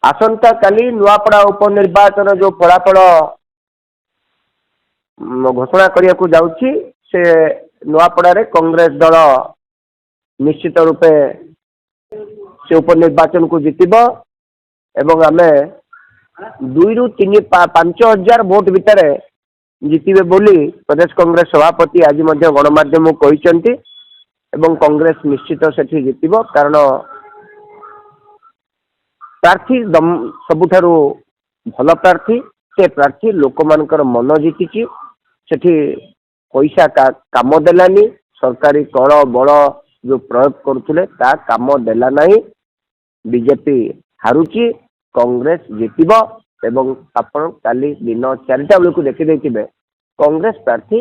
आसंता काली नुआपड़ा उपनिर्वाचन जो फलाफल घोषणा करने को जाऊँगी से नुआपड़ा कांग्रेस दल निश्चित रूपे से उपनिर्वाचन को जीतब एवं आमे 2 ରୁ 5 हजार भोट भितर जीतबे बोली प्रदेश कांग्रेस सभापति आज गणमाध्यम कहते एवं कांग्रेस निश्चित से जीतब कारण प्रार्थी सबुठारु भल प्रार्थी से प्रार्थी लोक मानकर मन जीति सेठी पैसा काम देलानी सरकारी कल बल जो प्रयोग करुले ता काम देला नहीं बीजेपी हारुची कांग्रेस जीतब एवं आपण काली दिन 4टा बेलू देखी देखिए कांग्रेस प्रार्थी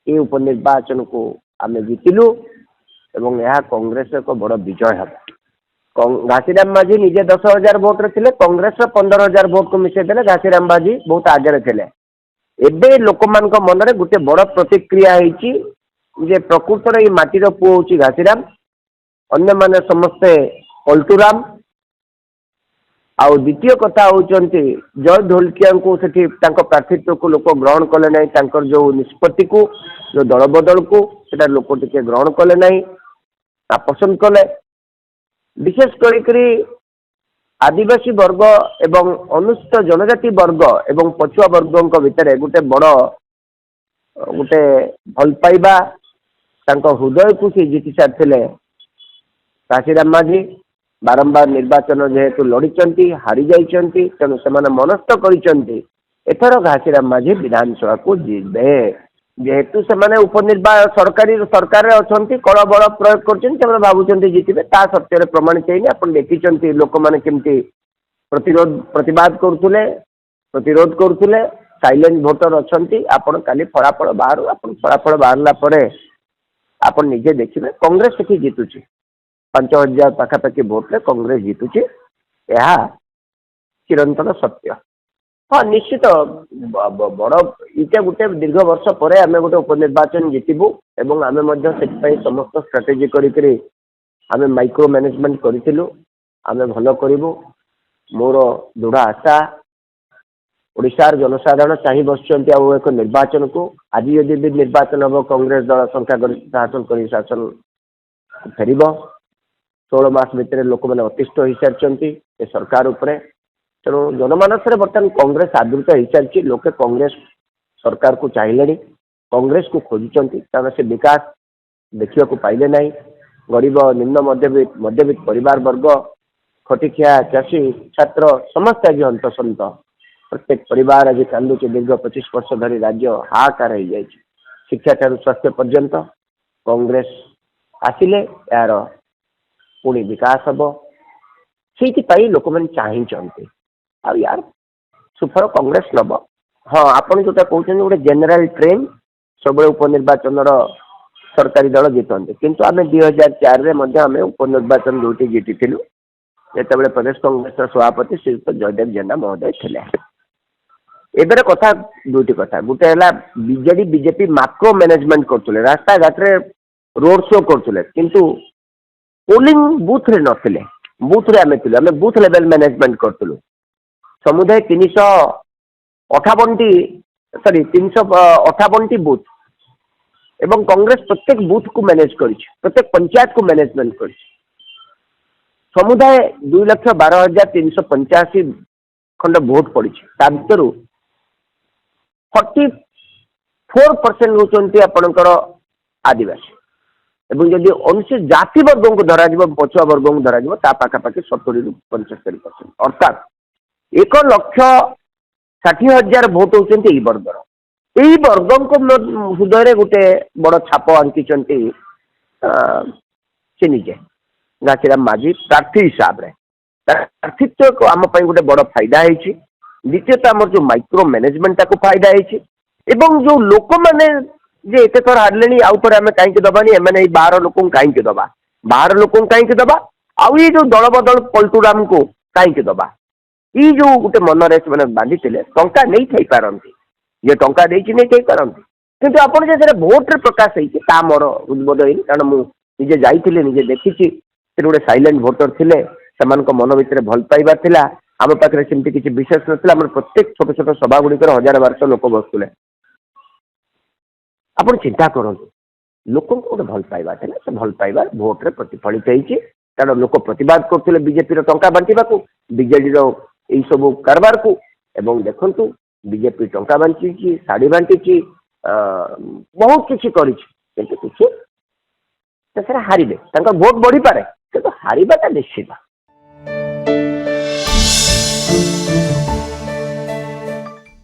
ये उपनिर्वाचन को आम जीतिलु एवं यह कांग्रेस एक बड़ विजय है। घासीराम माझी निजे 10,000 भोट रे कांग्रेस 15,000 भोट को मिसेदेले घासीराम माझी बहुत आगे थे। एबे लोक मान मन में गोटे बड़ प्रतिक्रिया होती जे प्रकृतर ये माटीर पुओ हूँ घासीराम अन्य माने समस्ते पलटूराम आउ द्वितीय कथा होती जय ढोलकिया को सेठी प्रार्थित्व को लोक ग्रहण कले ना जो निष्पत्ति को जो दल बदल को सेटा लोक टिके ग्रहण कले ना नापसंद कले विशेष करी आदिवासी वर्ग एवं अनुसूचित जनजाति वर्ग एवं पछुआ वर्ग भितर गोटे बड़ गोटे भल पाइबा हृदय को सी जीति सारी घासीराम माझी बारंबार निर्वाचन जेहेतु लड़ी हारी जाइंट तेणु से मनस्थ कर घासीराम माझी विधानसभा को जीवे जेहेतु से उपनिर्वाचन सरकार अच्छा कल बल प्रयोग कर भावुं जीतबे ता सत्य प्रमाणित है आप देखी लोक मैंने केमती प्रतिवाद करुले प्रतिरोध करुले साइलेंट भोटर अच्छा आपण काली फलाफल बाहर फलाफल बाहर आप निजे देखिए कांग्रेस से जीतुची 5,000 पाखापाखि भोट कांग्रेस जीतुची यह चिरंतन सत्य। हाँ निश्चित बड़ इटा गोटे दीर्घ वर्ष पर आम गोटे उपनिर्वाचन जीतबू एवं आम समस्त स्ट्राटेजी करें माइक्रो मैनेजमेंट करूँ आम भल करूँ मोर दृढ़ आशा ओडिशार जनसाधारण चाह बस एक निर्वाचन को आज यदि भी निर्वाचन हम कांग्रेस दल संख्या हासिल कर शासन फेर 16 मास भितर लोक मैंने अतिष्ठ हो सारी सरकार उपरे तेणु जनमानस बर्तमान कांग्रेस आदृत हो सारी लोके कांग्रेस सरकार को चाहिए कांग्रेस को खोजुंट कारण से विकास देखा पाइले ना गरीब निम्न मध्यवित्त परिवार वर्ग खटिखिया चाषी छात्र समस्त आज हंतसंत प्रत्येक परिवार आज कांदुचे दीर्घ 25 वर्ष धरी राज्य हाहाकार हो जाए शिक्षा ठार स्वास्थ्य पर्यंत कांग्रेस आसिले यार पुणी विकास हम से लोक मैंने चाहते आ यार सुफल कांग्रेस नब हाँ आपड़ जो कहते गोटे जेनेल ट्रेन सब उपनिर्वाचन सरकारी दल जीतते किंतु आम 2004 आम उपनिर्वाचन दुटी जीतिलु जिते प्रदेश कांग्रेस सभापति श्रीयुक्त जयदेव जेना महोदय थे। एबर कथा दुईटी कथा गोटे है बीजेडी बीजेपी माक्रो मैनेजमेंट करते रास्ता घाट रोड शो करते किंतु पोलिंग बूथ रे नथिले बूथ रे आमे थिले आमे बूथ लेवल मैनेजमेंट करतलु समुदाय 358 बूथ एवं कांग्रेस प्रत्येक बूथ को मैनेज करिछि प्रत्येक पंचायत को मैनेजमेंट करिछि समुदाय 2,12,385 खंड वोट पड़ी ता भितर 44% होचंती आपनकर आदिवासी एवं जदि अनुसूचित जाति वर्ग को धरा पछुआ वर्ग को धरा पाखापाखि 70 ରୁ 75% अर्थात 1,60,000 भोट होती वर्गर यही वर्ग को हृदय गोटे बड़ छाप आंकी से निजे घासीराम माझी प्रार्थी हिसाब से प्रार्थित्व आम गोटे बड़ फायदा है द्वितीयतः आम जो माइक्रो मैनेजमेंट को फायदा है जो लोक मैंने जे एत थर हारे आउ थे आम कहीं दबानी एम बाहर लोक कहीं दबा बाहर लोक कहीं दबा आउ ये जो दल बदल पलटूराम को कहीं दबा ये जो गोटे मनरे से बांधी टंका नहीं थी पारती ये टंका नहीं थी पारती किंतु आपड़ जो भोट्रे प्रकाश होता मोर उद्बोध है कारण मुझे जाइए निजे देखी गोटे साइलेंट भोटर थे ସେମାନଙ୍କ ମନ ଭିତରେ ଭଲ ପାଇବା ଥିଲା। ଆମ ପାଖରେ ସେମିତି କିଛି ବିଶେଷ ନଥିଲା। ଆମର ପ୍ରତ୍ୟେକ ଛୋଟ ଛୋଟ ସଭା ଗୁଡ଼ିକରେ 1000-1200 ଲୋକ ବସୁଥିଲେ। ଆପଣ ଚିନ୍ତା କରନ୍ତୁ, ଲୋକଙ୍କୁ ଗୋଟେ ଭଲ ପାଇବା ଥିଲା, ସେ ଭଲ ପାଇବା ଭୋଟରେ ପ୍ରତିଫଳିତ ହେଇଛି। କାରଣ ଲୋକ ପ୍ରତିବାଦ କରୁଥିଲେ ବିଜେପିର ଟଙ୍କା ବାଣ୍ଟିବାକୁ, ବିଜେଡିର ଏଇ ସବୁ କାରବାରକୁ। ଏବଂ ଦେଖନ୍ତୁ ବିଜେପି ଟଙ୍କା ବାଣ୍ଟିଛି, ଶାଢ଼ୀ ବାଣ୍ଟିଛି, ବହୁତ କିଛି କରିଛି, କିନ୍ତୁ କିଛି ଶେଷରେ ହାରିବେ। ତାଙ୍କ ଭୋଟ ବଢିପାରେ କିନ୍ତୁ ହାରିବାଟା ନିଶ୍ଚିତ।